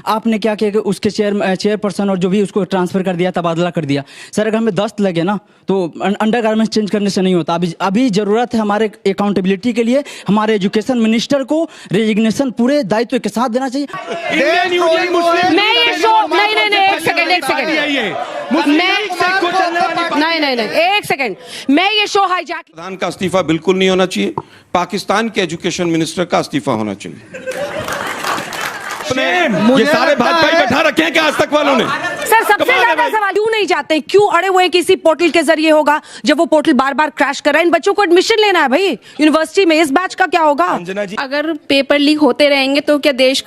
आपने क्या किया कि उसके चेयरपर्सन और जो भी उसको ट्रांसफर कर दिया, तबादला कर दिया। सर अगर हमें दस्त लगे ना तो अंडरगारमेंट्स चेंज करने से नहीं होता। अभी जरूरत है हमारे अकाउंटेबिलिटी के लिए, हमारे एजुकेशन मिनिस्टर को रेजिग्नेशन पूरे दायित्व के साथ देना चाहिए। मैं ये शो नहीं एक सेकंड एक सेकंड मैं ये शो हाईजैक। प्रधान का इस्तीफा बिल्कुल नहीं होना चाहिए, पाकिस्तान के एजुकेशन मिनिस्टर का इस्तीफा होना चाहिए। ये सारे भाजपा बैठा रखे हैं क्या आज तक वालों ने? सर सबसे ज्यादा सवाल क्यों नहीं जाते, क्यों अड़े हुए किसी पोर्टल के जरिए होगा जब वो पोर्टल बार बार क्रैश कर रहा है। इन बच्चों को एडमिशन लेना है भाई यूनिवर्सिटी में, इस बैच का क्या होगा? अगर पेपर लीक होते रहेंगे तो क्या देश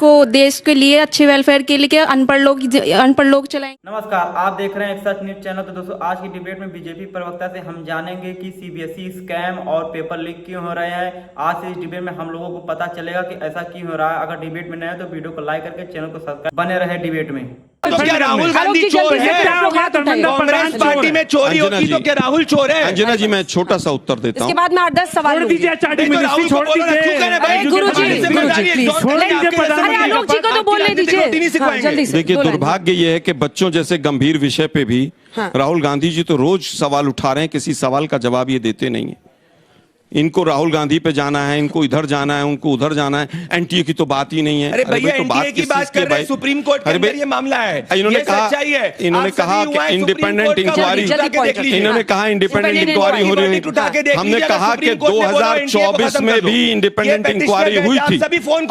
के लिए अच्छे वेलफेयर के लिए क्या अनपढ़ लोग चलाएंगे? नमस्कार, आप देख रहे हैं एक सच न्यूज चैनल। तो दोस्तों आज की डिबेट में बीजेपी प्रवक्ता से हम जानेंगे कि सीबीएसई स्कैम और पेपर लीक क्यों हो रहे हैं। आज से इस डिबेट में हम लोगों को पता चलेगा कि ऐसा क्यों हो रहा है। अगर डिबेट में नए हैं तो वीडियो को लाइक करके चैनल को सब्सक्राइब, बने रहे डिबेट में। तो क्या राहुल गांधी चोर है? कांग्रेस पार्टी में चोरी होती तो क्या राहुल चोर है? अंजना जी मैं छोटा सा उत्तर देता हूँ। इसके बाद में 8-10 सवाल गुरुजी आलोक जी को तो बोलने दीजिए। देखिए दुर्भाग्य ये है कि बच्चों जैसे गंभीर विषय पे भी राहुल गांधी जी तो रोज सवाल उठा रहे हैं, किसी सवाल का जवाब ये देते नहीं है। इनको राहुल गांधी पे जाना है, इनको इधर जाना है, उनको उधर जाना है। एनटीए की तो बात ही नहीं है। अरे भैया एनटीए की बात कर रहे हैं, सुप्रीम कोर्ट के अंदर ये मामला है। इन्होंने कहा कि इंडिपेंडेंट इंक्वायरी, इन्होंने कहा इंडिपेंडेंट इंक्वायरी हो रही है। हमने कहा कि 2024 में भी इंडिपेंडेंट इंक्वायरी हुई थी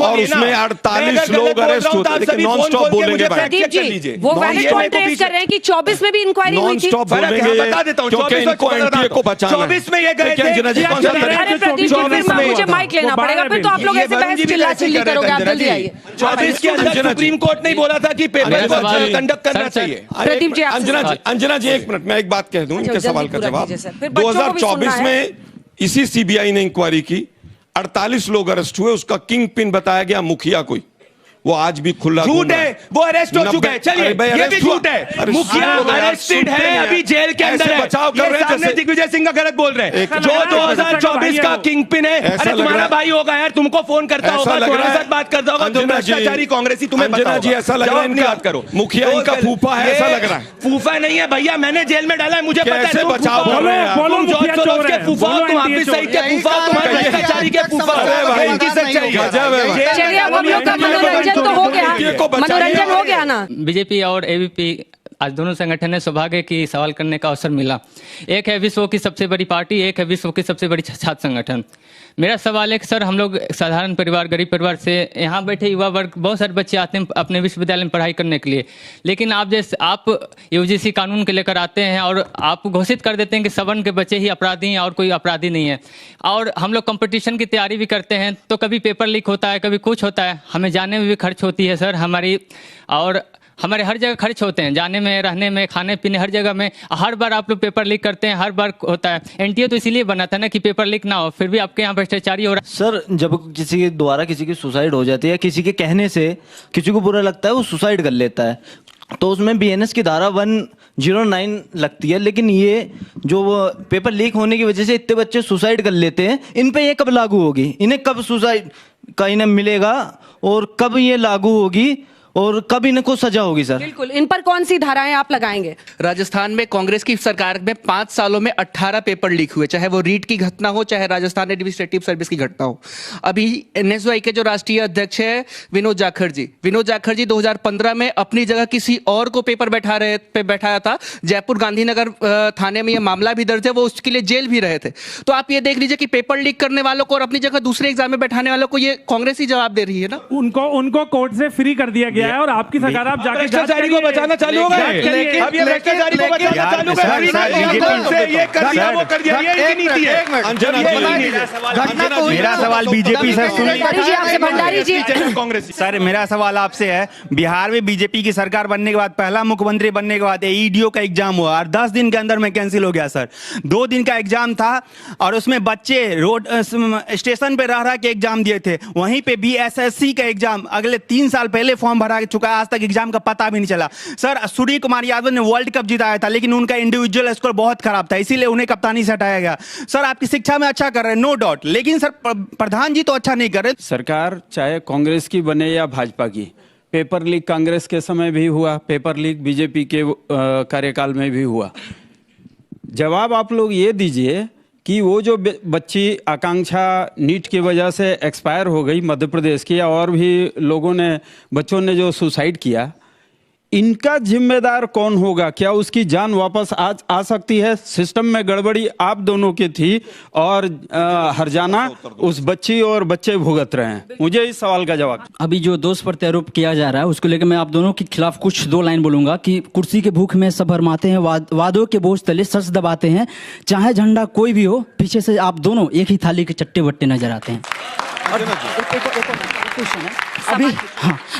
और उसमें 48 लोग अरेस्ट हुए। नॉन स्टॉप बोलेंगे वो वैलिड पॉइंट रेज कर रहे हैं कि 24 में भी इंक्वायरी हुई थी। नॉन स्टॉप बोलेंगे बता देता हूं, क्योंकि इनको एनटीए को बचाना है। 24 में ये गए थे। अरे प्रदीप जी फिर मुझे माइक लेना पड़ेगा, फिर तो आप लोग ऐसे बहस चिल्ला करोगे। आप जल्दी आइए। 24 के अंदर सुप्रीम कोर्ट नहीं बोला था कि पेपर को कंडक्ट करना चाहिए। प्रदीप जी अंजना जी एक मिनट, मैं एक बात कह दूं इनके सवाल का जवाब। 2024 में इसी सीबीआई ने इंक्वायरी की, 48 लोग अरेस्ट हुए, उसका किंग पिन बताया गया मुखिया कोई। वो आज भी खुला झूठ है, वो अरेस्ट हो चुका है। चलिए ये भी झूठ है, मुखिया अरेस्टेड है, अभी जेल के अंदर है। बचाव कर रहे हैं, दिग्विजय सिंह का गलत बोल रहे हैं। जो 2024 का किंग पिन है, अरे तुम्हारा भाई होगा यार, तुमको फोन करता होगा, तुम्हारे साथ बात करता होगा, तुम भ्रष्टाचारी कांग्रेसी, तुम्हें पता जी ऐसा लग रहा है इनकी बात करो। मुखिया इनका फूफा है ऐसा लग रहा है। फूफा नहीं है भैया, मैंने जेल में डाला है, मुझे पता है। बचाव कर रहे हैं, तुम जॉर्ज सोरोस के फूफा हो, तुम हाफिज सईद के फूफा हो, तुम्हारे भ्रष्टाचारी के फूफा हो। इनकी सच्चाई है। चलिए अब हम लोग का मनोरंजन तो हो गया, मनोरंजन हो गया ना। बीजेपी और एबीपी आज दोनों संगठन है, सौभाग्य की सवाल करने का अवसर मिला। एक है विश्व की सबसे बड़ी पार्टी, एक है विश्व की सबसे बड़ी छात्र संगठन। मेरा सवाल है कि सर हम लोग साधारण परिवार, गरीब परिवार से यहाँ बैठे युवा वर्ग, बहुत सारे बच्चे आते हैं अपने विश्वविद्यालय में पढ़ाई करने के लिए, लेकिन आप यूजीसी कानून के लेकर आते हैं और आप घोषित कर देते हैं कि सवर्ण के बच्चे ही अपराधी हैं और कोई अपराधी नहीं है। और हम लोग कंपटीशन की तैयारी भी करते हैं तो कभी पेपर लीक होता है, कभी कुछ होता है, हमें जाने में भी खर्च होती है सर हमारी, और हमारे हर जगह खर्च होते हैं, जाने में, रहने में, खाने पीने, हर जगह में। हर बार आप लोग पेपर लीक करते हैं, हर बार होता है। एनटीए तो इसीलिए बना था ना कि पेपर लीक ना हो, फिर भी आपके यहाँ भ्रष्टाचारी हो रहा है। सर जब किसी के द्वारा किसी की सुसाइड हो जाती है, किसी के कहने से किसी को बुरा लगता है, वो सुसाइड कर लेता है, तो उसमें बीएनएस की धारा 109 लगती है। लेकिन ये जो पेपर लीक होने की वजह से इतने बच्चे सुसाइड कर लेते हैं, इन पे ये कब लागू होगी? इन्हें कब सुसाइड का इन्हें मिलेगा और कब ये लागू होगी और कब इनको सजा होगी? सर बिल्कुल, इन पर कौन सी धाराएं आप लगाएंगे? राजस्थान में कांग्रेस की सरकार में 5 सालों में 18 पेपर लीक हुए, चाहे वो रीट की घटना हो, चाहे राजस्थान एडमिनिस्ट्रेटिव सर्विस की घटना हो। अभी एनएसयूआई के जो राष्ट्रीय अध्यक्ष है विनोद जाखड़ जी 2015 में अपनी जगह किसी और को पेपर बैठाया था। जयपुर गांधीनगर थाने में यह मामला भी दर्ज है, वो उसके लिए जेल भी रहे थे। तो आप ये देख लीजिए कि पेपर लीक करने वालों को और अपनी जगह दूसरे एग्जाम में बैठाने वालों को ये कांग्रेस ही जवाब दे रही है ना। उनको कोर्ट से फ्री कर दिया गया है और आपकी सरकार आप जाके भ्रष्टाचारी को बचाना चालू हो गए। अब ये भ्रष्टाचारी को बचाना चालू कर ये कर दिया, वो कर दिया, ये इनकी नीति है। मेरा सवाल बीजेपी से भंडारी जी कांग्रेस। सर मेरा सवाल आपसे है, बिहार में बीजेपी की सरकार बनने के बाद, पहला मुख्यमंत्री बनने के बाद ईडीओ का एग्जाम हुआ और 10 दिन के अंदर में कैंसिल हो गया सर। 2 दिन का एग्जाम था और उसमें बच्चे रोड स्टेशन पे रह के एग्जाम दिए थे। वहीं पे बीएसएससी का एग्जाम अगले 3 साल पहले फॉर्म भरा चुका है, आज तक एग्जाम का पता भी नहीं चला। सर सूर्य कुमार यादव ने वर्ल्ड कप जिताया था, लेकिन उनका इंडिविजुअल स्कोर बहुत खराब था, इसीलिए उन्हें कप्तानी से हटाया गया। सर आपकी शिक्षा में अच्छा कर रहे हैं, नो डाउट, लेकिन सर प्रधान जी तो अच्छा नहीं कर रहे। सरकार चाहे कांग्रेस की बने या भाजपा की, पेपर लीक कांग्रेस के समय भी हुआ, पेपर लीक बीजेपी के कार्यकाल में भी हुआ। जवाब आप लोग ये दीजिए कि वो जो बच्ची आकांक्षा नीट की वजह से एक्सपायर हो गई मध्य प्रदेश की, और भी लोगों ने, बच्चों ने जो सुसाइड किया, इनका जिम्मेदार कौन होगा? क्या उसकी जान वापस आ सकती है? सिस्टम में गड़बड़ी आप दोनों की थी और हर्जाना उस बच्ची और बच्चे भुगत रहे हैं। मुझे इस सवाल का जवाब। अभी जो दोष प्रत्यारोप किया जा रहा है उसको लेकर मैं आप दोनों के खिलाफ कुछ दो लाइन बोलूंगा कि कुर्सी के भूख में सब भरमाते हैं, वादों के बोझ तले सच दबाते हैं, चाहे झंडा कोई भी हो, पीछे से आप दोनों एक ही थाली के चट्टे बट्टे नजर आते हैं। और क्वेश्चन है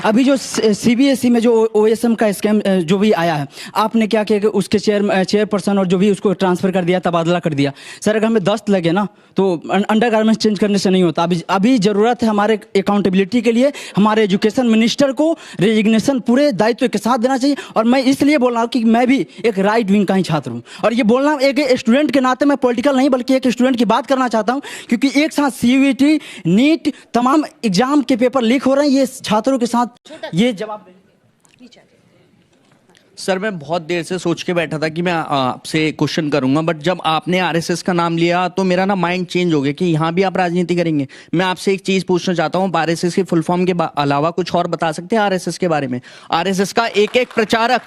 अभी जो सीबीएसई में जो ओएसएम का स्कैम जो भी आया है, आपने क्या किया कि उसके चेयरपर्सन और जो भी उसको ट्रांसफर कर दिया, तबादला कर दिया। सर अगर हमें दस्त लगे ना तो अंडरगारमेंट्स चेंज करने से नहीं होता। अभी जरूरत है हमारे अकाउंटेबिलिटी के लिए, हमारे एजुकेशन मिनिस्टर को रेजिग्नेशन पूरे दायित्व के साथ देना चाहिए। और मैं इसलिए बोल रहा हूँ कि मैं भी एक राइट विंग का ही छात्र हूँ, और ये बोलना एक स्टूडेंट के नाते, मैं पॉलिटिकल नहीं बल्कि एक स्टूडेंट की बात करना चाहता हूँ, क्योंकि एक साथ सीयूईटी, नीट, तमाम एग्जाम के पेपर लीक हो रहे हैं। ये छात्रों के साथ ये जवाब सर, मैं बहुत देर से सोच के बैठा था कि मैं आपसे क्वेश्चन करूंगा, बट जब आपने आरएसएस का नाम लिया तो मेरा ना माइंड चेंज हो गया कि यहाँ भी आप राजनीति करेंगे। मैं आपसे एक चीज पूछना चाहता हूँ, आरएसएस की फुल फॉर्म के अलावा कुछ और बता सकते हैं आरएसएस के बारे में? आरएसएस का एक एक प्रचारक,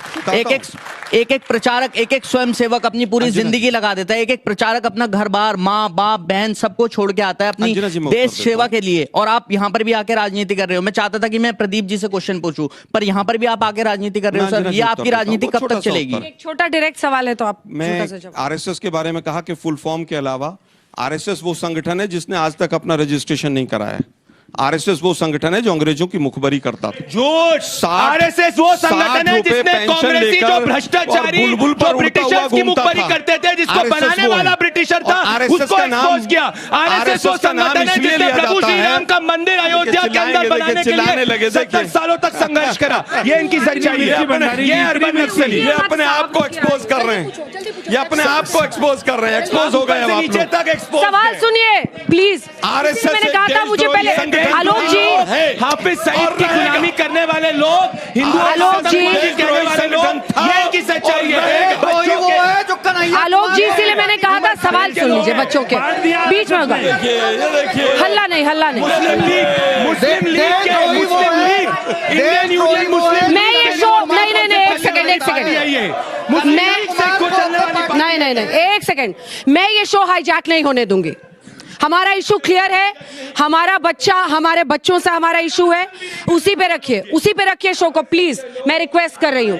एक एक स्वयं सेवक अपनी पूरी जिंदगी लगा देता है। एक एक प्रचारक अपना घर बार, माँ बाप बहन सबको छोड़ के आता है अपनी देश सेवा के लिए, और आप यहाँ पर भी आके राजनीति कर रहे हो। मैं चाहता था कि मैं प्रदीप जी से क्वेश्चन पूछूं, पर यहाँ पर भी आप आके राजनीति कर रहे हो। सर, ये आपकी राजनीति कब तक चलेगी? एक छोटा डायरेक्ट सवाल है तो आप मैं आरएसएस के बारे में कहा कि फुल फॉर्म के अलावा आरएसएस वो संगठन है जिसने आज तक अपना रजिस्ट्रेशन नहीं कराया है। आरएसएस वो संगठन है जो अंग्रेजों की मुखबरी करता था। झूठ! आरएसएस वो संगठन है जिसने कांग्रेसी जो भ्रष्टाचारी जो ब्रिटिशर्स की मुखबरी करते थे, जिसको बनाने वाला ब्रिटिशर था, उसको एक्सपोज किया। आरएसएस वो संगठन है जिसने प्रभु श्री राम का मंदिर अयोध्या के अंदर बनाने के लिए 70 सालों तक संघर्ष करा। ये इनकी सच्चाई है। ये अर्बन नक्सली ये अपने आप को एक्सपोज कर रहे हैं, ये अपने आप को एक्सपोज कर रहे हैं। एक्सपोज हो गए अब आप नीचे तक एक्सपोज। सवाल सुनिए प्लीज। आरएसएस मैंने कहा था मुझे पहले आलोक जी, हाफिज सईद की गुलामी करने वाले लोग, हिंदू आलोक जी कहने वाले लोग, ये की सच्चाई है। आलोक जी, इसीलिए मैंने कहा था सवाल सुन लीजिए, बच्चों के बीच में होगा हल्ला नहीं, हल्ला नहीं। मुस्लिम लीग इंडियन यूनियन मुस्लिम, मैं ये शो नहीं, एक सेकंड नहीं, एक सेकंड, मैं ये शो हाईजैक नहीं होने दूंगी। हमारा इशू क्लियर है, हमारा बच्चा, हमारे बच्चों से हमारा इशू है, उसी पे रखिए शो को प्लीज। मैं रिक्वेस्ट कर रही हूँ,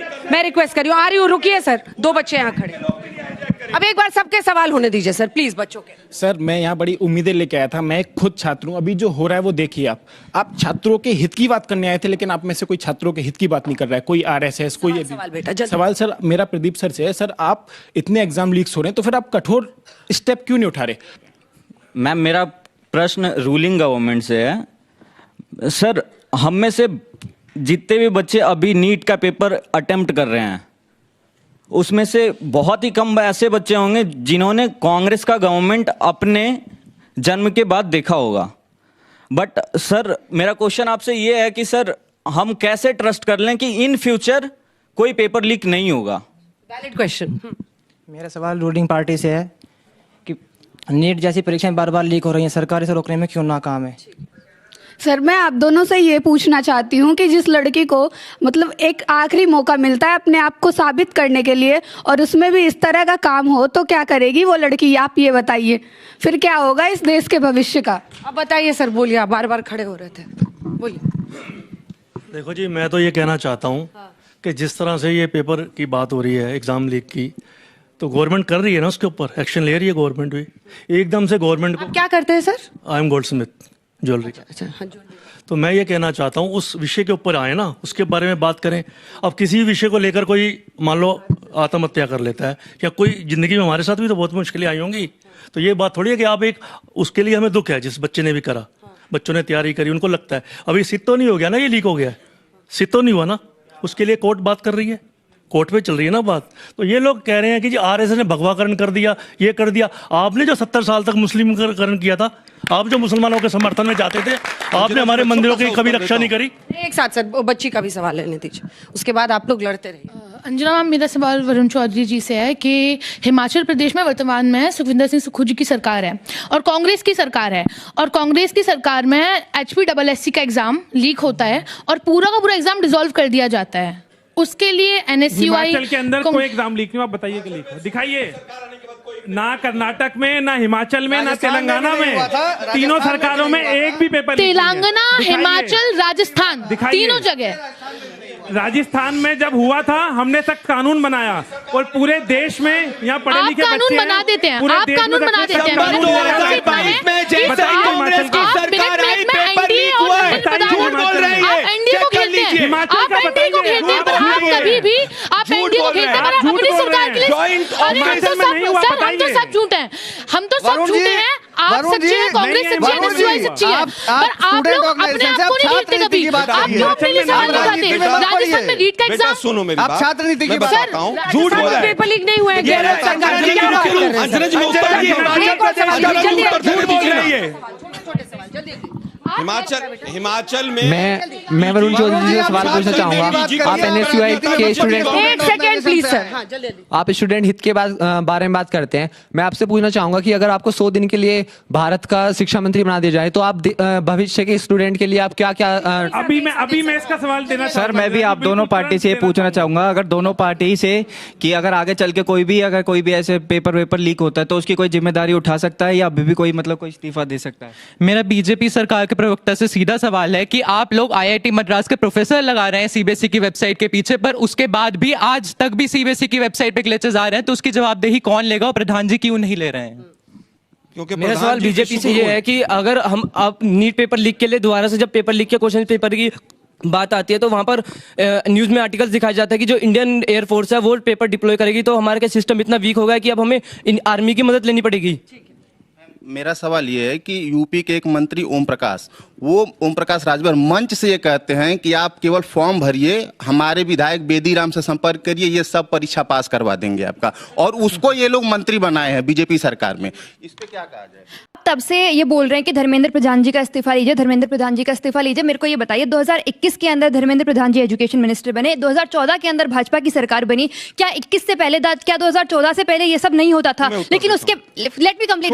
आ रही हूँ, रुकिए सर, दो बच्चे यहाँ खड़े। अब एक बार सबके सवाल होने दीजिए सर प्लीज, बच्चों के। सर, मैं यहाँ बड़ी उम्मीदें लेके आया था, मैं खुद छात्र हूँ। अभी जो हो रहा है वो देखिए आप छात्रों के हित की बात करने आए थे, लेकिन आप में से कोई छात्रों के हित की बात नहीं कर रहा है। कोई आरएसएस, कोई सवाल सर मेरा प्रदीप सर से है। सर, आप इतने एग्जाम लीक्स हो रहे हैं तो फिर आप कठोर स्टेप क्यों नहीं उठा रहे? मैम, मेरा प्रश्न रूलिंग गवर्नमेंट से है। सर, हम में से जितने भी बच्चे अभी नीट का पेपर अटेम्प्ट कर रहे हैं, उसमें से बहुत ही कम ऐसे बच्चे होंगे जिन्होंने कांग्रेस का गवर्नमेंट अपने जन्म के बाद देखा होगा। बट सर, मेरा क्वेश्चन आपसे ये है कि सर, हम कैसे ट्रस्ट कर लें कि इन फ्यूचर कोई पेपर लीक नहीं होगा? Valid question. मेरा सवाल रूलिंग पार्टी से है कि नीट जैसी परीक्षाएं बार बार लीक हो रही हैं, सरकार इसे रोकने में क्यों नाकाम है? सर, मैं आप दोनों से ये पूछना चाहती हूँ कि जिस लड़की को मतलब एक आखिरी मौका मिलता है अपने आप को साबित करने के लिए, और उसमें भी इस तरह का काम हो, तो क्या करेगी वो लड़की? आप ये बताइए, फिर क्या होगा इस देश के भविष्य का? अब बताइए सर, बोलिए, आप बार बार खड़े हो रहे थे, बोलिए। देखो जी, मैं तो ये कहना चाहता हूँ कि जिस तरह से ये पेपर की बात हो रही है, एग्जाम लीक की, तो गवर्नमेंट कर रही है ना, उसके ऊपर एक्शन ले रही है गवर्नमेंट भी। एकदम से गवर्नमेंट को क्या करते हैं sir? I am Goldsmith jewellery का। तो मैं ये कहना चाहता हूँ उस विषय के ऊपर आए ना, उसके बारे में बात करें। अब किसी भी विषय को लेकर कोई मान लो आत्महत्या कर लेता है, या कोई जिंदगी में, हमारे साथ भी तो बहुत मुश्किलें आई होंगी, तो ये बात थोड़ी है कि आप एक उसके लिए हमें दुख है जिस बच्चे ने भी करा, बच्चों ने तैयारी करी, उनको लगता है अभी सिद्ध तो नहीं हो गया ना, ये लीक हो गया है, सिद्ध तो नहीं हुआ ना, उसके लिए कोर्ट बात कर रही है, कोर्ट पे चल रही है ना बात। तो ये लोग कह रहे हैं कि जी आरएसएस ने भगवाकरण कर दिया, ये कर दिया। आपने जो 70 साल तक मुस्लिमकरण किया था, आप जो मुसलमानों के समर्थन में जाते थे, आपने हमारे मंदिरों की कभी रक्षा नहीं करी। एक साथ सर बच्ची का भी सवाल लेने दीजिए, उसके बाद आप लोग लड़ते रहिए। अंजना मैम, मेरा सवाल वरुण चौधरी जी से है कि हिमाचल प्रदेश में वर्तमान में सुखविंदर सिंह सुक्खू जी की सरकार है और कांग्रेस की सरकार है, और कांग्रेस की सरकार में HPSSC का एग्जाम लीक होता है और पूरा का पूरा एग्जाम डिसॉल्व कर दिया जाता है। उसके लिए NSUI हिमाचल के अंदर कोई एग्जाम लीक नहीं, आप बताइए कि लीक हो, दिखाइए। ना कर्नाटक में, ना हिमाचल में, ना तेलंगाना में, तीनों सरकारों में एक भी पेपर लीक नहीं है। तेलंगाना, हिमाचल, राजस्थान, तीनों जगह। राजस्थान में जब हुआ था, हमने सख्त कानून बनाया और पूरे देश में यहाँ पढ़े लिखे बच्चे कानून बना देते हैं, आप कानून बना देते हैं। 2022 में जैसे ही कांग्रेस की सरकार आई, पेपर लीक हुआ है। झूठ बोल रही है। आप एनडीए को खेलते हैं, आप एनडीए को खेलते हैं, पर आप कभी भी आप एनडीए को खेलते हैं, पर अपनी सरकार के लिए। अरे हम तो सब झूठ हैं, हम तो सब झूठे हैं। आप सच्चे हैं, कांग्रेस सच्ची है, NSUI सच्ची है, पर आप लोग अपने आप को नहीं खेलते कभी। आप क्यों अपने लिए सवाल उठाते? राजस्थान में रीट का एग्जाम, सुनो मेरी आप बात, छात्र नीति की बात बताता हूं, झूठ बोल रहे हैं। पेपर लीक नहीं हुआ है, गहलोत सरकार की क्या बात कर रहे हैं? अंजना जी में उत्तर दीजिए। एक और सवाल जल्दी हिमाचल में मैं वरुण चौधरी जी से सवाल पूछना चाहूंगा। आप NSUI के स्टूडेंट, एक सेकंड प्लीज सर, आप स्टूडेंट हित के बारे में बात करते हैं। मैं आपसे पूछना चाहूंगा कि अगर आपको 100 दिन के लिए भारत का शिक्षा मंत्री बना दिया जाए तो आप भविष्य के स्टूडेंट के लिए आप क्या क्या अभी मैं इसका सवाल देना सर, मैं भी आप दोनों पार्टी से ये पूछना चाहूंगा, अगर दोनों पार्टी से कि अगर आगे चल के कोई भी ऐसे पेपर लीक होता है तो उसकी कोई जिम्मेदारी उठा सकता है या अभी भी कोई इस्तीफा दे सकता है? मेरा बीजेपी सरकार के प्रवक्ता से सीधा सवाल है कि आप लोग IIT मद्रास के प्रोफेसर लगा रहे हैं CBSE की वेबसाइट के पीछे, पर उसके बाद भी आज तक भी CBSE की वेबसाइट पे ग्लिचेस आ रहे हैं, तो उसकी जवाबदेही कौन लेगा और प्रधान जी क्यों नहीं ले रहे हैं? क्योंकि मेरा सवाल बीजेपी से ये है कि अगर हम आप नीट पेपर लीक के लिए दोबारा से जब पेपर लीक के क्वेश्चन पेपर की बात आती है तो वहां पर न्यूज में आर्टिकल्स दिखाया जाता है कि जो इंडियन एयरफोर्स है वो पेपर डिप्लॉय करेगी, तो हमारा क्या सिस्टम इतना वीक हो गया कि अब हमें आर्मी की मदद लेनी पड़ेगी। मेरा सवाल ये है कि यूपी के एक मंत्री ओम प्रकाश राजभर मंच से ये कहते हैं कि आप केवल फॉर्म भरिए, हमारे विधायक बेदीराम से संपर्क करिए, ये सब परीक्षा पास करवा देंगे आपका, और उसको ये लोग मंत्री बनाए हैं बीजेपी सरकार में। इस पे क्या कहा जाए? तब से ये बोल रहे हैं कि धर्मेंद्र प्रधान जी का इस्तीफा लीजिए, धर्मेंद्र प्रधान जी का इस्तीफा लीजिए। मेरे को ये बताइए, 2021 के अंदर धर्मेंद्र प्रधान जी एजुकेशन मिनिस्टर बने, 2014 के अंदर भाजपा की सरकार बनी। क्या 21 से पहले, क्या 2014 से पहले ये सब नहीं होता था? लेकिन उसके let me complete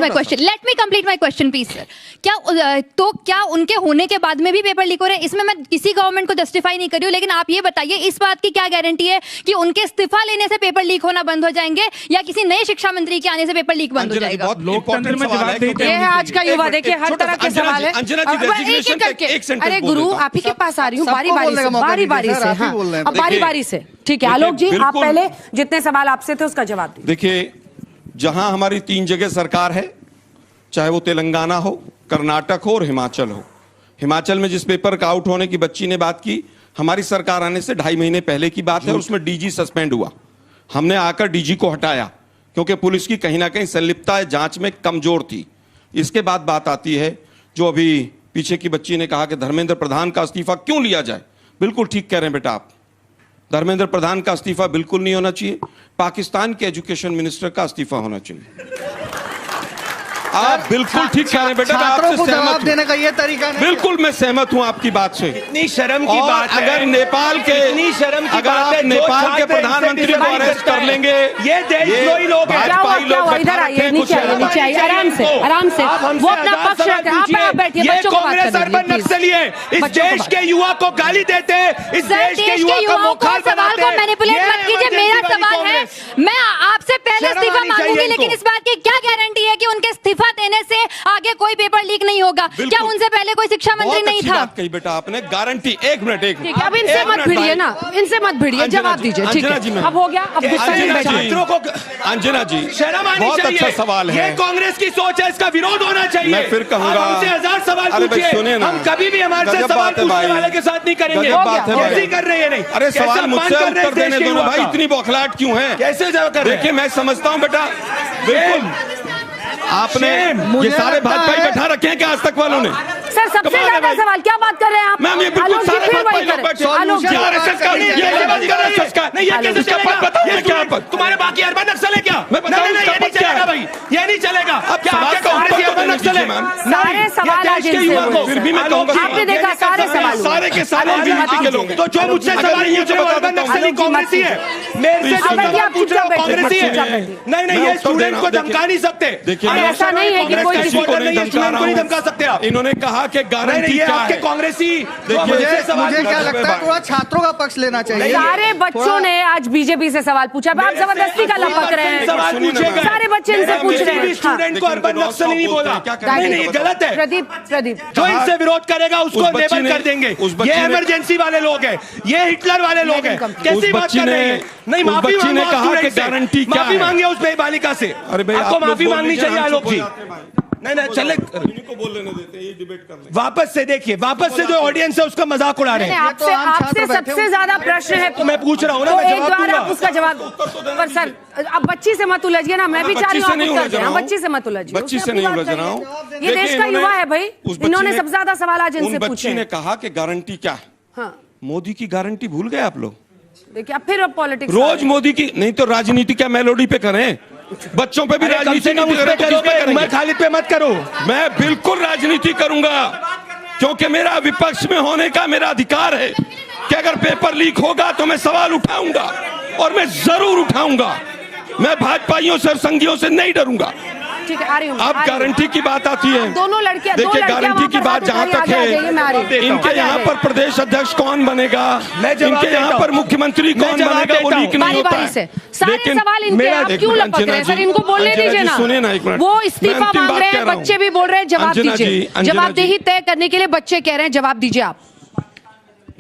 my question please sir. क्या उनके होने के बाद में भी पेपर लीक हो रहे हैं? इसमें मैं किसी गवर्नमेंट को जस्टिफाई नहीं कर रही हूँ, लेकिन आप ये बताइए इस बात की क्या गारंटी है कि उनके इस्तीफा लेने से पेपर लीक होना बंद हो जाएंगे या किसी नए शिक्षा मंत्री के आने से पेपर लीक बंद हो जाएगा? लोकतंत्र में जवाब देते हैं। आज का युवा देखिए हर तरह के सवाल है। एक करके अरे गुरु, आप ही के पास आ रही हूँ बारी बारी से। हाँ, अब बारी बारी से। ठीक है आलोक जी, आप पहले जितने सवाल आपसे थे उसका जवाब दीजिए। देखिए, जहां हमारी 3 जगह सरकार है, चाहे वो तेलंगाना हो, कर्नाटक हो और हिमाचल हो। हिमाचल में जिस पेपर का आउट होने की बच्ची ने बात की, हमारी सरकार आने से 2.5 महीने पहले की बात है, और उसमें DG सस्पेंड हुआ। हमने आकर DG को हटाया क्योंकि पुलिस की कहीं ना कहीं संलिप्तता जांच में कमजोर थी। इसके बाद बात आती है जो अभी पीछे की बच्ची ने कहा कि धर्मेंद्र प्रधान का इस्तीफा क्यों लिया जाए। बिल्कुल ठीक कह रहे हैं बेटा आप, धर्मेंद्र प्रधान का इस्तीफा बिल्कुल नहीं होना चाहिए, पाकिस्तान के एजुकेशन मिनिस्टर का इस्तीफा होना चाहिए। आप बिल्कुल ठीक कह रहे हैं बेटा, मैं आपसे सहमत देने का ये तरीका नहीं। बिल्कुल मैं सहमत हूं आपकी बात से। इतनी शर्म की बात है। अगर नेपाल के नेपाल के प्रधानमंत्री को अरेस्ट कर लेंगे, ये देश वही लोग हैं। इधर आइए, नीचे आइए, आराम से वो अपना पक्ष रखें। आप बैठिए, बच्चों को बात करने दीजिए। नक्सली है, इस देश के युवा को गाली देते हैं, इस देश के युवा को मुखार बनाते हैं। मैनिपुलेट मत कीजिए। मेरा सवाल है, मैं आपसे पहले इस्तीफा मांगूंगी, लेकिन इस बात की क्या गारंटी है कि उनके इस्तीफा देने से आगे कोई पेपर लीक नहीं होगा? क्या उनसे पहले कोई शिक्षा मंत्री नहीं था? बात कही बेटा आपने, गारंटी। एक मिनट ठीक है, अब इनसे मत भिड़िए ना, इनसे मत भिड़िए, जवाब दीजिए। ठीक है, अब हो गया, अब गुस्सा नहीं बैठिए। छात्रों को अंजना जी, शर्म आनी बहुत चाहिए। अच्छा सवाल है। ये कांग्रेस की सोच है, इसका विरोध होना चाहिए। मैं फिर कहूंगा, हमसे 1000 सवाल पूछिए, हम कभी भी हमारे से सवाल पूछने वाले के साथ नहीं करेंगे। कैसी कर रहे हैं? नहीं, अरे सवाल मुझसे उत्तर देने दोनों भाई, इतनी बौखलाहट क्यों है? कैसे जवाब कर रहे हैं? देखिए मैं समझता हूं बेटा, बिल्कुल आपने ये सारे भाजपा बैठा रखे हैं क्या आज तक वालों ने? सर सबसे ज्यादा सवाल क्या बात कर रहे हैं आप? मैम ये बिल्कुल सारे भाजपा लोग बैठे हैं। नहीं ये कैसे चलेगा? ये क्या पद? तुम्हारे बाकी अर्बन नक्सल है क्या? नहीं ये नहीं चलेगा भाई, ये नहीं चलेगा। अब क्या आपके कांग्रेस अर्बन नक्सल है? सारे सवाल आज इनसे हुए। फिर भी मैं कहूंगा आपने देखा सारे सवाल सारे के सारे एलजीबीटी के लोग। तो जो मुझसे सवाल पूछ रहे हो अर्बन नक्सली कांग्रेसी है, मेरे से जो सवाल पूछ रहे हो कांग्रेसी है। नहीं ये स्टूडेंट को धमका नहीं सकते। ऐसा नहीं है कि कोई स्टूडेंट को नहीं धमका सकते आप। इन्होंने कहा कि गारंटी क्या आपके है? कांग्रेसी मुझे क्या लगता है थोड़ा छात्रों का पक्ष लेना चाहिए। सारे बच्चों ने आज बीजेपी से सवाल पूछा, आप जबरदस्ती का लपक रहे हैं। सवाल पूछे गए, सारे बच्चे इनसे पूछ रहे हैं। स्टूडेंट को अर्बन नक्सली नहीं बोला। नहीं ये गलत है। प्रदीप जो इनसे विरोध करेगा उसको लेबल कर देंगे। ये इमरजेंसी वाले लोग हैं, ये हिटलर वाले लोग हैं। कैसी बात कर रहे हैं? नहीं माफी मांगे, कहा कि गारंटी क्या है? माफी मांगे उस बालिका से। अरे भाई आपको माफी मांगनी चाहिए आलोक जी। नहीं चले इनको बोलने देते हैं, ये डिबेट कर ले। वापस से देखिए, वापस से जो ऑडियंस है उसका मजाक उड़ा रहे हैं। आपसे सबसे ज्यादा प्रश्न है तो मैं पूछ रहा हूँ ना, तो मैं एक जवाब बार दूंगा। आप उसका जवाब। पर सर अब बच्ची से मत उलझिए ना, मैं भी चाह रही हूँ आप उत्तर दें। बच्ची से मत उलझिए, बच्ची से नहीं उलझ रहा हूँ। ये देश का युवा है भाई, इन्होंने सबसे ज्यादा सवाल आज इनसे पूछे। बच्ची ने कहा कि गारंटी क्या है? हाँ मोदी की गारंटी भूल गए आप लोग? देखिए अब फिर पॉलिटिक्स रोज मोदी की नहीं तो राजनीति क्या मेलोडी पे करें? बच्चों पे भी राजनीति मैं खालिद पे मत करो। मैं बिल्कुल राजनीति करूंगा, क्योंकि मेरा विपक्ष में होने का मेरा अधिकार है कि अगर पेपर लीक होगा तो मैं सवाल उठाऊंगा और मैं जरूर उठाऊंगा। मैं भाजपाइयों से और संघियों से नहीं डरूंगा। ठीक है, आ रही हूं। अब गारंटी की बात आती है। दोनों लड़कियां, देखिए गारंटी की बात जहां तक है, इनके यहाँ पर प्रदेश अध्यक्ष कौन बनेगा, इनके यहाँ पर मुख्यमंत्री कौन बनेगा, वो लीक नहीं होता है। सारे सवाल इनके, आप क्यों लपक रहे हैं सर? इनको बोलने दीजिए ना। सुनिए ना एक मिनट, वो इस्तीफा मांग रहे हैं, बच्चे भी बोल रहे हैं जवाब दीजिए। जवाबदेही तय करने के लिए बच्चे कह रहे हैं जवाब दीजिए आप।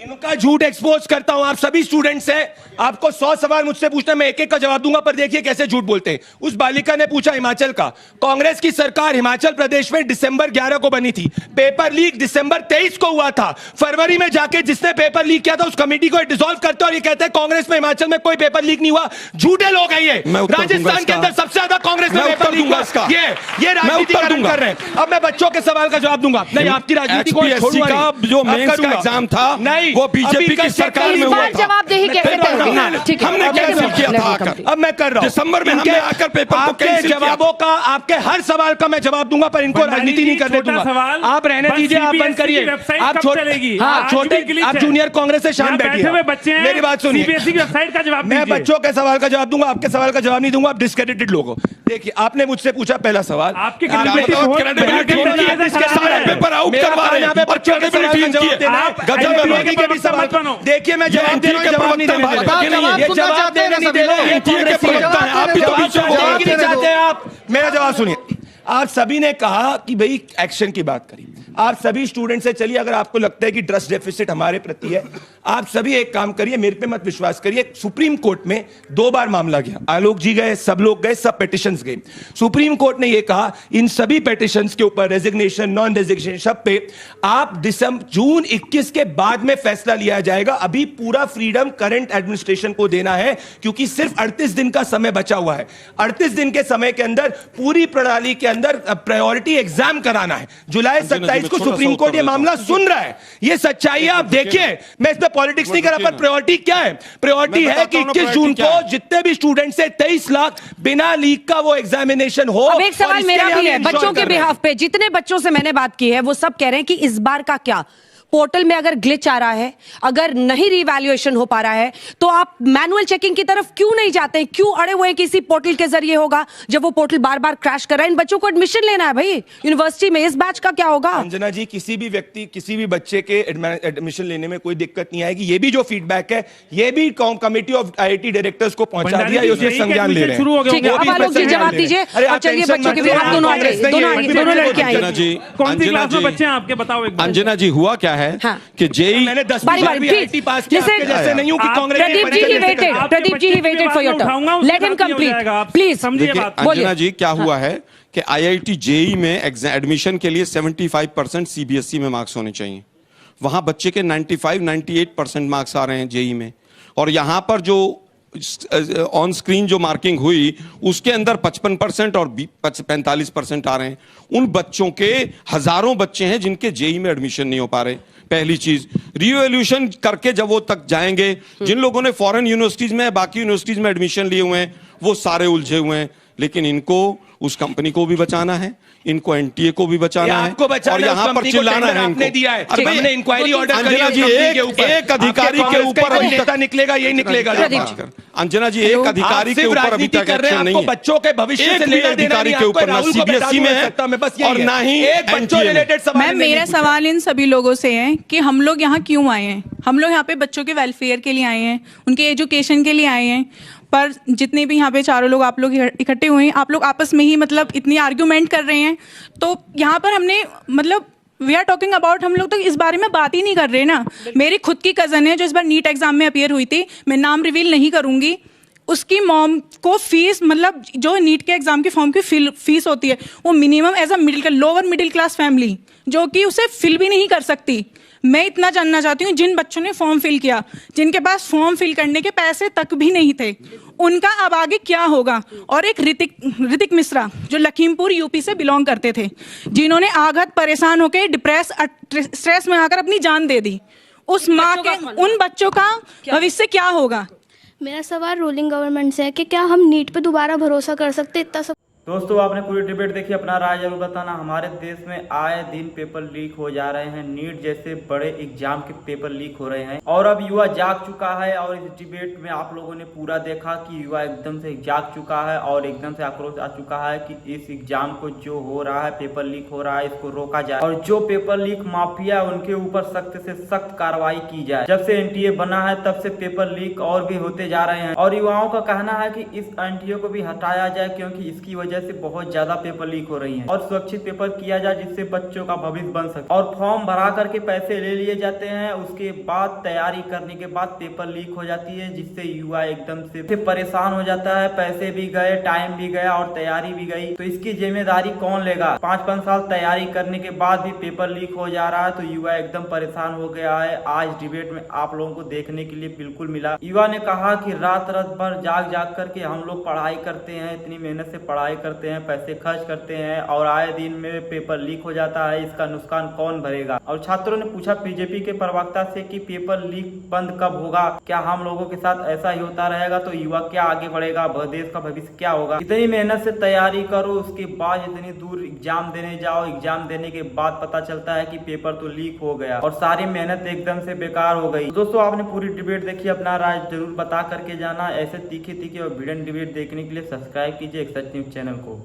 इनका झूठ एक्सपोज करता हूं। आप सभी स्टूडेंट्स हैं, आपको 100 सवाल मुझसे पूछना, मैं एक एक का जवाब दूंगा, पर देखिए कैसे झूठ बोलते हैं। उस बालिका ने पूछा हिमाचल का, कांग्रेस की सरकार हिमाचल प्रदेश में दिसंबर 11 को बनी थी, पेपर लीक दिसंबर 23 को हुआ था। फरवरी में जाके जिसने पेपर लीक किया था उस कमेटी को डिसॉल्व करते और ये कहते हैं कांग्रेस में हिमाचल में कोई पेपर लीक नहीं हुआ। झूठे लोग हैं ये। राजस्थान के अंदर सबसे ज्यादा कांग्रेस में पेपर लीक हुआ। ये राजनीति कर रहे हैं। अब मैं बच्चों के सवाल का जवाब दूंगा। नहीं आपकी राजनीति को छोड़ूंगा, जो मेंस का एग्जाम था वो बीजेपी की सरकार में हुआ था। जवाबदेही कैसे तय होगी? ठीक है, हमने कैंसिल किया था आकर। अब मैं कर रहा हूं दिसंबर में हमने आकर पेपर को आपके कैंसिल किया। जवाबों का, आपके हर सवाल का मैं जवाब दूंगा, पर इनको राजनीति नहीं करने दूंगा। आप रहने दीजिए, आप बंद करिए। आप छोटे, आप जूनियर कांग्रेस से शाम बैठिए। मेरी बात सुनिए, सीबीएसई की वेबसाइट का जवाब मैं बच्चों के सवाल का जवाब दूंगा, आपके सवाल का जवाब नहीं दूंगा। आप डिस्क्रेडिटेड लोग हो। देखिए आपने मुझसे पूछा पहला सवाल, आपकी पेपर आउट करवा रहे हैं, देखिए मैं जवाब देने का जवाब नहीं देने दे रहे। ये जवाब देने नहीं दे रहे। आप भी तो पीछे नहीं चाहते हैं आप। मेरा जवाब सुनिए। आप सभी ने कहा कि भाई एक्शन की बात करिए। आप सभी स्टूडेंट से चलिए, अगर आपको लगता है कि ट्रस्ट डेफिसिट हमारे प्रति है, आप सभी एक काम करिए, मेरे पे मत विश्वास करिए। सुप्रीम कोर्ट में 2 बार मामला गया, आलोक जी गए, सब लोग गए, सब पिटिशंस गए। सुप्रीम कोर्ट ने यह कहा इन सभी पिटिशंस के ऊपर रेजिग्नेशन, नॉन रेजिग्नेशन, सब पे आप जून 21 के बाद में फैसला लिया जाएगा। अभी पूरा फ्रीडम करंट एडमिनिस्ट्रेशन को देना है, क्योंकि सिर्फ 38 दिन का समय बचा हुआ है। 38 दिन के समय के अंदर पूरी प्रणाली के अंदर प्रायोरिटी एग्जाम कराना है। जुलाई 27 को सुप्रीम कोर्ट ये मामला सुन रहा है। ये सच्चाई है, आप देखिए। मैं इसमें पॉलिटिक्स नहीं कर रहा, पर प्रायोरिटी क्या है? प्रायोरिटी है कि 21 जून को जितने भी स्टूडेंट्स है 23 लाख बिना लीक का वो एग्जामिनेशन हो। अब एक सवाल मेरा भी है बच्चों के बिहाफ पे। जितने बच्चों से मैंने बात की है वो सब कह रहे हैं कि इस बार का क्या पोर्टल में अगर ग्लिच आ रहा है, अगर नहीं रिवैल्यूएशन हो पा रहा है, तो आप मैनुअल चेकिंग की तरफ क्यों नहीं जाते हैं? क्यों अड़े हुए हैं कि इसी पोर्टल के जरिए होगा, जब वो पोर्टल बार बार क्रैश कर रहा है? इन बच्चों को एडमिशन लेना है भाई यूनिवर्सिटी में, इस बैच का क्या होगा? अंजना जी, किसी भी व्यक्ति, किसी भी बच्चे के एडमिशन लेने में कोई दिक्कत नहीं आएगी। ये भी जो फीडबैक है, ये भी कमेटी ऑफ IIT डायरेक्टर्स को पहुंचा दिया, ये संज्ञान ले रहे हैं। जवाब दीजिए। चलिए बच्चों के बिहाफ दोनों दोनों लड़कियां आई। कौन सी क्लास में बच्चे हैं आपके, बताओ एक बार। अंजना जी, हुआ क्या है कि जेई मैंने 10 बार भी IIT पास किया, आपके जैसे नहीं हूं कि Congress. Pradeep ji he waited for your turn. Let him complete please. Anjana ji, क्या हुआ है कि IIT जेई में एडमिशन के लिए 75% CBSE में मार्क्स होने चाहिए। वहां बच्चे के 95-98% मार्क्स आ रहे हैं जेई में, और यहां पर जो ऑन स्क्रीन जो मार्किंग हुई उसके अंदर 55% और 45% आ रहे हैं। उन बच्चों के हजारों बच्चे हैं जिनके जेई में एडमिशन नहीं हो पा रहे। पहली चीज, रीवैल्यूएशन करके जब वो तक जाएंगे, जिन लोगों ने फॉरेन यूनिवर्सिटीज में बाकी यूनिवर्सिटीज में एडमिशन लिए हुए हैं वो सारे उलझे हुए हैं। लेकिन इनको उस कंपनी को भी बचाना है, इनको एनटीए को भी बचाना है, आपको बचाना और यहाँ पर चिल्लाना है इनको। आपने दिया है, हमने इंक्वायरी ऑर्डर अंजना जी, एक अधिकारी के ऊपर नेता निकलेगा, यही निकलेगा। अंजना जी, एक अधिकारी के ऊपर अभी तक एक्शन नहीं है। बच्चों के भविष्य से लेना देना नहीं, के ऊपर ना सीबीएसई में है और ना ही एक बच्चों रिलेटेड सवाल। मैम, मेरा सवाल इन सभी लोगों से है कि हम लोग यहाँ क्यों आए हैं? हम लोग यहाँ पे बच्चों के वेलफेयर के लिए आए हैं, उनके एजुकेशन के लिए आए हैं। पर जितने भी यहाँ पे चारों लोग आप लोग इकट्ठे हुए हैं, आप लोग आपस में ही मतलब इतनी आर्ग्यूमेंट कर रहे हैं। तो यहाँ पर हमने मतलब वी आर टॉकिंग अबाउट, हम लोग तो इस बारे में बात ही नहीं कर रहे ना। मेरी खुद की कज़न है जो इस बार नीट एग्जाम में अपीयर हुई थी, मैं नाम रिवील नहीं करूँगी। उसकी मॉम को फीस, मतलब जो नीट के एग्जाम की फॉर्म की फीस होती है वो minimum as a lower middle class family जो कि उसे फिल भी नहीं कर सकती। मैं इतना जानना चाहती हूँ, जिन बच्चों ने फॉर्म फिल किया, जिनके पास फॉर्म फिल करने के पैसे तक भी नहीं थे, उनका अब आगे क्या होगा? और एक ऋतिक मिश्रा जो लखीमपुर यूपी से बिलोंग करते थे, जिन्होंने आघात परेशान होकर स्ट्रेस में आकर अपनी जान दे दी, उस माँ के उन बच्चों का भविष्य क्या होगा? मेरा सवाल रूलिंग गवर्नमेंट से है कि क्या हम नीट पे दोबारा भरोसा कर सकते? इतना सब दोस्तों, आपने पूरी डिबेट देखी, अपना राय जरूर बताना। हमारे देश में आए दिन पेपर लीक हो जा रहे हैं, नीट जैसे बड़े एग्जाम के पेपर लीक हो रहे हैं और अब युवा जाग चुका है। और इस डिबेट में आप लोगों ने पूरा देखा कि युवा एकदम से जाग चुका है और एकदम से आक्रोश आ चुका है कि इस एग्जाम को जो हो रहा है, पेपर लीक हो रहा है, इसको रोका जाए और जो पेपर लीक माफिया उनके ऊपर सख्त से सख्त कार्रवाई की जाए। जब से एनटीए बना है तब से पेपर लीक और भी होते जा रहे हैं और युवाओं का कहना है कि इस एनटीए को भी हटाया जाए क्योंकि इसकी वजह से बहुत ज्यादा पेपर लीक हो रही हैं और सुरक्षित पेपर किया जाए जिससे बच्चों का भविष्य बन सके। और फॉर्म भरा करके पैसे ले लिए जाते हैं, उसके बाद तैयारी करने के बाद पेपर लीक हो जाती है जिससे युवा एकदम से परेशान हो जाता है। पैसे भी गए, टाइम भी गया और तैयारी भी गई, तो इसकी जिम्मेदारी कौन लेगा? 5-5 साल तैयारी करने के बाद भी पेपर लीक हो जा रहा है तो युवा एकदम परेशान हो गया है। आज डिबेट में आप लोगों को देखने के लिए बिल्कुल मिला। युवा ने कहा कि रात भर जाग करके हम लोग पढ़ाई करते हैं, इतनी मेहनत से पढ़ाई करते हैं, पैसे खर्च करते हैं और आए दिन में पेपर लीक हो जाता है, इसका नुकसान कौन भरेगा? और छात्रों ने पूछा बीजेपी के प्रवक्ता से कि पेपर लीक बंद कब होगा? क्या हम लोगों के साथ ऐसा ही होता रहेगा तो युवा क्या आगे बढ़ेगा? देश का भविष्य क्या होगा? इतनी मेहनत से तैयारी करो, उसके बाद इतनी दूर एग्जाम देने जाओ, एग्जाम देने के बाद पता चलता है कि पेपर तो लीक हो गया और सारी मेहनत एकदम से बेकार हो गई। दोस्तों, आपने पूरी डिबेट देखी, अपना राय जरूर बता करके जाना। ऐसे तीखे और भिड़न डिबेट देखने के लिए सब्सक्राइब कीजिए एक्सएच न्यूज चैनल को।